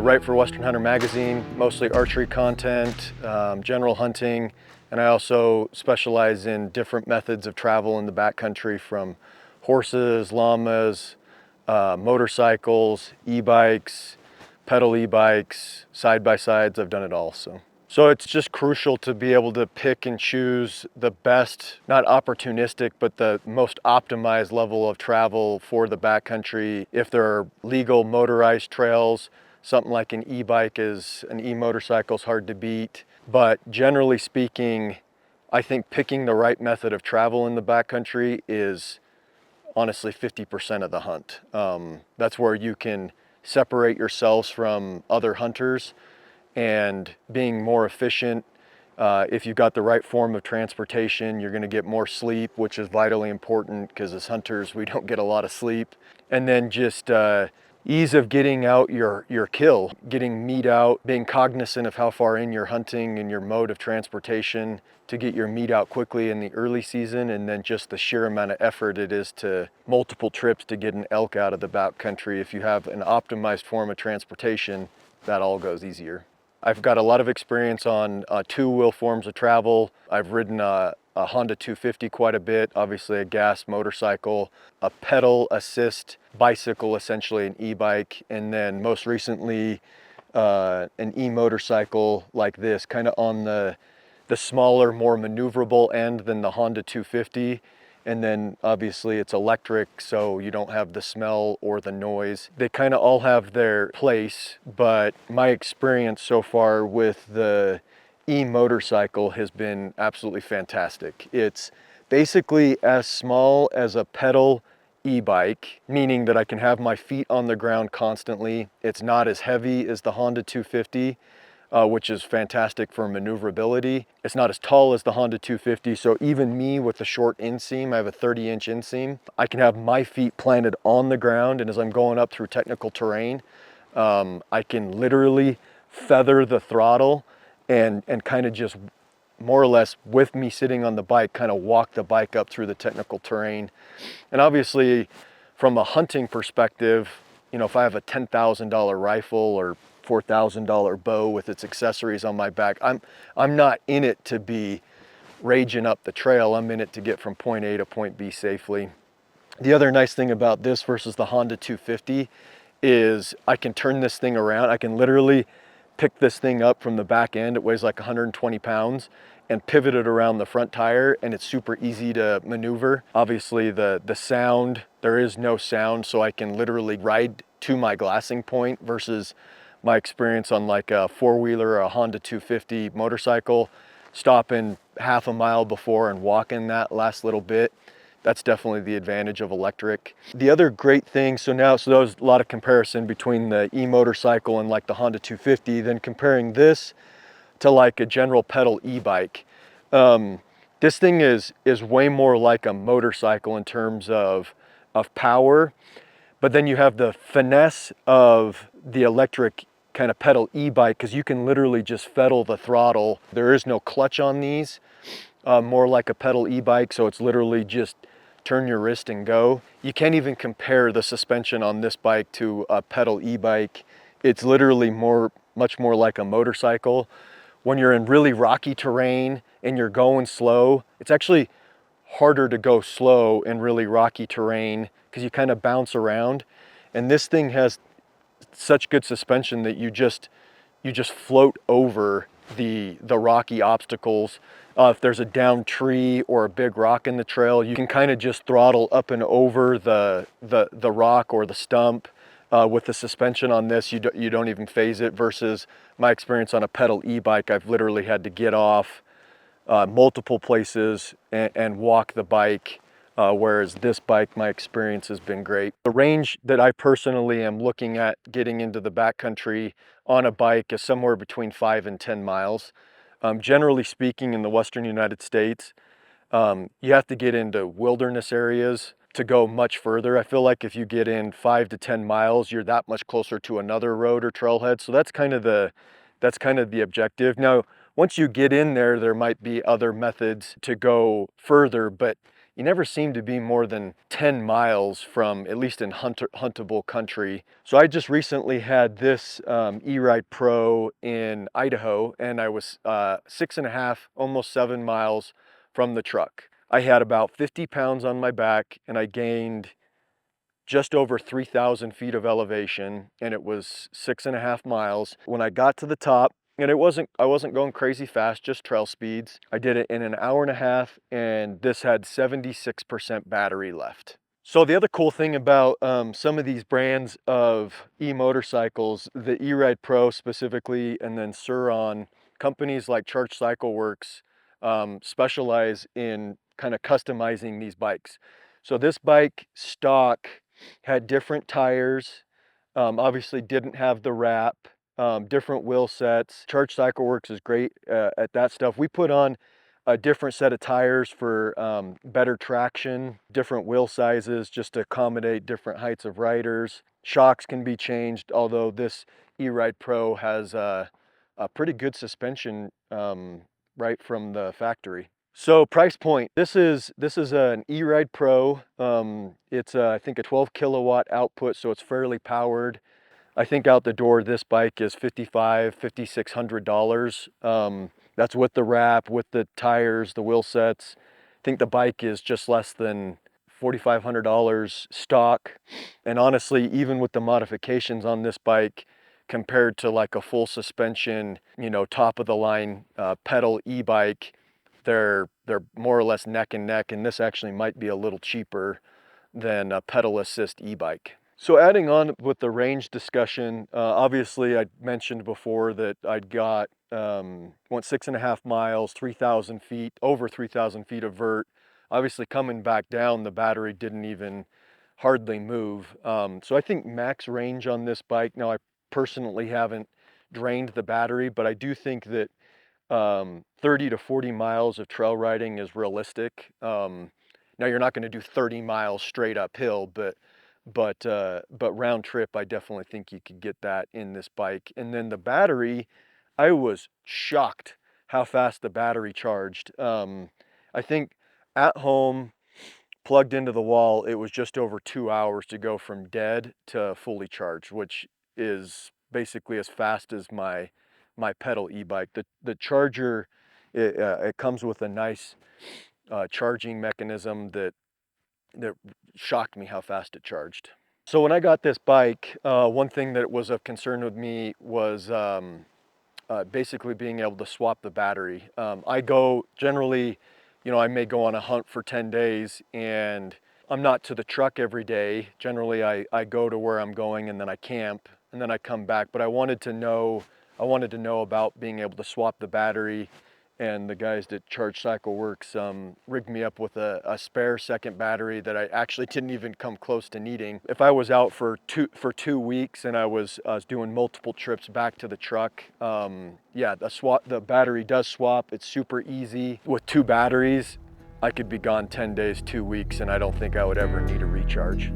write for Western Hunter magazine, mostly archery content, general hunting, and I also specialize in different methods of travel in the backcountry, from horses, llamas, motorcycles, e-bikes, pedal e-bikes, side-by-sides. I've done it all. So it's just crucial to be able to pick and choose the best, not opportunistic, but the most optimized level of travel for the backcountry. If there are legal motorized trails, something like an e-bike is, an e-motorcycle is hard to beat. But generally speaking, I think picking the right method of travel in the backcountry is honestly 50% of the hunt. That's where you can separate yourselves from other hunters and being more efficient. If you've got the right form of transportation, you're going to get more sleep, which is vitally important because as hunters, we don't get a lot of sleep. And then just ease of getting out your kill, getting meat out, being cognizant of how far in you're hunting and your mode of transportation to get your meat out quickly in the early season, and then just the sheer amount of effort it is to multiple trips to get an elk out of the backcountry. If you have an optimized form of transportation, that all goes easier. I've got a lot of experience on two-wheel forms of travel. I've ridden a Honda 250 quite a bit, obviously a gas motorcycle, a pedal assist bicycle, essentially an e-bike, and then most recently an e-motorcycle like this, kind of on the smaller, more maneuverable end than the Honda 250. And then obviously it's electric, so you don't have the smell or the noise. They kind of all have their place, but my experience so far with the e-motorcycle has been absolutely fantastic. It's basically as small as a pedal e-bike, meaning that I can have my feet on the ground constantly. It's not as heavy as the Honda 250. Which is fantastic for maneuverability. It's not as tall as the Honda 250, so even me with the short inseam, I have a 30-inch inseam, I can have my feet planted on the ground, and as I'm going up through technical terrain, I can literally feather the throttle and kind of just more or less with me sitting on the bike, kind of walk the bike up through the technical terrain. And obviously, from a hunting perspective, you know, if I have a $10,000 rifle or $4,000 bow with its accessories on my back, I'm not in it to be raging up the trail. I'm in it to get from point A to point B safely. The other nice thing about this versus the Honda 250 is I can turn this thing around. I can literally pick this thing up from the back end. It weighs like 120 pounds, and pivot it around the front tire, and it's super easy to maneuver. Obviously the sound, there is no sound, so I can literally ride to my glassing point versus my experience on like a four-wheeler or a Honda 250 motorcycle, stopping half a mile before and walking that last little bit. That's definitely the advantage of electric. The other great thing, so there was a lot of comparison between the e-motorcycle and like the Honda 250, then comparing this to like a general pedal e-bike. This thing is way more like a motorcycle in terms of power, but then you have the finesse of the electric kind of pedal e-bike, because you can literally just pedal the throttle. There is no clutch on these, more like a pedal e-bike, so it's literally just turn your wrist and go. You can't even compare the suspension on this bike to a pedal e-bike. It's literally much more like a motorcycle. When you're in really rocky terrain and you're going slow, it's actually harder to go slow in really rocky terrain because you kind of bounce around. And this thing has such good suspension that you just float over the rocky obstacles. If there's a downed tree or a big rock in the trail, you can kind of just throttle up and over the rock or the stump. With the suspension on this, you don't even phase it, versus my experience on a pedal e-bike, I've literally had to get off multiple places and walk the bike, whereas this bike, my experience has been great. The range that I personally am looking at getting into the backcountry on a bike is somewhere between 5 and 10 miles. Generally speaking, in the Western United States, you have to get into wilderness areas to go much further. I feel like if you get in 5 to 10 miles, you're that much closer to another road or trailhead. So that's kind of the objective. Now, once you get in there, there might be other methods to go further, but you never seem to be more than 10 miles from, at least in huntable country. So I just recently had this E-Ride Pro in Idaho, and I was 6.5, almost 7 miles from the truck. I had about 50 pounds on my back, and I gained just over 3,000 feet of elevation, and it was 6.5 miles. When I got to the top, and I wasn't going crazy fast, just trail speeds. I did it in an hour and a half, and this had 76% battery left. So the other cool thing about some of these brands of e-motorcycles, the E-Ride Pro specifically, and then Sur-On, companies like Charge Cycle Works specialize in kind of customizing these bikes. So this bike stock had different tires, obviously didn't have the wrap, different wheel sets. Charge Cycle Works is great at that stuff. We put on a different set of tires for better traction, different wheel sizes just to accommodate different heights of riders. Shocks can be changed, although this E-Ride Pro has a pretty good suspension right from the factory. So price point, this is an E-Ride Pro. It's I think a 12 kilowatt output, so it's fairly powered. I think out the door this bike is $5,600. That's with the wrap, with the tires, the wheel sets. I think the bike is just less than $4,500 stock. And honestly, even with the modifications on this bike, compared to like a full suspension, you know, top of the line pedal e-bike, they're more or less neck and neck, and this actually might be a little cheaper than a pedal assist e-bike. So adding on with the range discussion, obviously I mentioned before that I'd got, went 6.5 miles, 3,000 feet, over 3,000 feet of vert. Obviously coming back down, the battery didn't even hardly move. So I think max range on this bike, now I personally haven't drained the battery, but I do think that 30 to 40 miles of trail riding is realistic. Now you're not going to do 30 miles straight uphill, but round trip, I definitely think you could get that in this bike. And then the battery, I was shocked how fast the battery charged. I think at home, plugged into the wall, it was just over 2 hours to go from dead to fully charged, which is basically as fast as my pedal e-bike. The charger, it comes with a nice charging mechanism that shocked me how fast it charged. So when I got this bike, one thing that was of concern with me was basically being able to swap the battery. I go generally, you know, I may go on a hunt for 10 days and I'm not to the truck every day. Generally I go to where I'm going and then I camp and then I come back, but I wanted to know about being able to swap the battery, and the guys that Charge Cycle Works rigged me up with a spare second battery that I actually didn't even come close to needing. If I was out for 2 weeks and I was doing multiple trips back to the truck, yeah, the battery does swap. It's super easy. With 2 batteries, I could be gone 10 days, 2 weeks, and I don't think I would ever need a recharge.